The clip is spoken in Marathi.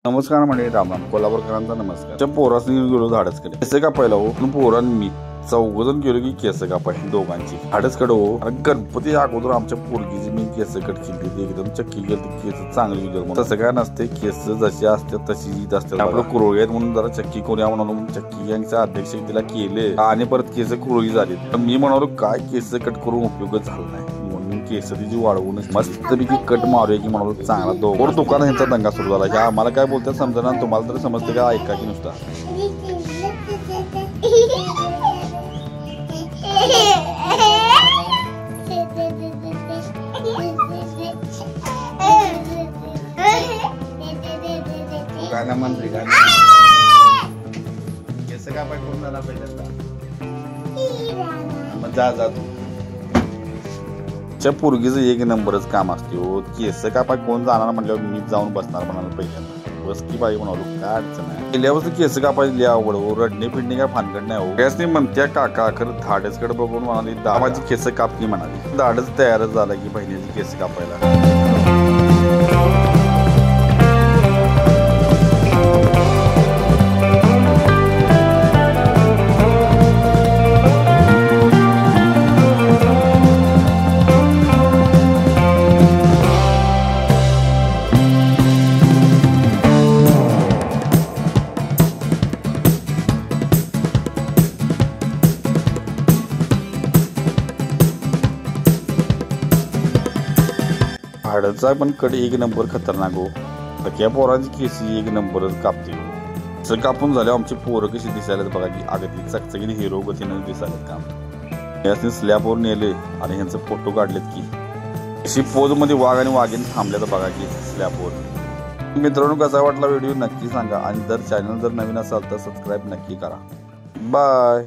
नमस्कार मंडळी, रामराम. कोल्हापूरकरांचा नमस्कार. पोरासनी गेलो धाडसकडे. केस कापायला हो. पोरांनी मी चौघजण गेलो की केस कापाय दोघांची धाडसकडे हो. आणि गणपती अगोदर आमच्या पोरगीची मी केस कट केली, एकदम चक्की गेली, केस चांगली गेली. तसं काय नसते, केस जशी असतात तशी असतात. आपलं कुरळी आहेत म्हणून जरा चक्की करूया म्हणून चक्की यांच्या अध्यक्ष तिला केले आणि परत केस कुरळी झाली. मी म्हणालो काय केस कट करून उपयोगच झाला नाही, केस तिची वाढवून मस्तपैकी कट मारूया की म्हणालो चांगला. दोघं दुकान ह्यांचा दंगा सुरू झाला की आम्हाला काय बोलतात समजा, तुम्हाला तरी समजते का, ऐका की नुसता. काय मंत्री काय केस का पाय करून झाला पाहिजे, मग जा जा तू. पोरगीचं एक नंबरच काम असते हो. केस कापाय कोण जाणार म्हटल्यावर मी जाऊन बसणार म्हणाला पहिल्यांदा. बस की बाई म्हणालो, काय अडचण आहे. गेल्यापासून केस कापायची लिहा आवड हो. रडणे फिरणे काय फानगड नाही हो. गॅस नाही म्हणत्या काका, खरं धाडसकडे बघून म्हणाली दामाची केस कापली म्हणाली. धाडच तयारच झाला की बहिणीची केस कापायला. हाडचा पण कडे एक नंबर खतरनाक हो. सगळ्या पोरांची केसी एक नंबरच कापते हो. असं कापून झाल्यावर आमची पोरं कशी दिसायला बघा की अगदी चकचकीने हिरो गतीने दिसायला. काम यासने स्लॅबवर नेले आणि ह्यांचे फोटो काढलेत की अशी पोज मध्ये वाघ आणि वाघीण थांबल्यात बघा की स्लॅबवर. मित्रांनो, कसा वाटला व्हिडिओ नक्की सांगा आणि चॅनल जर नवीन असाल तर सबस्क्राईब नक्की करा. बाय.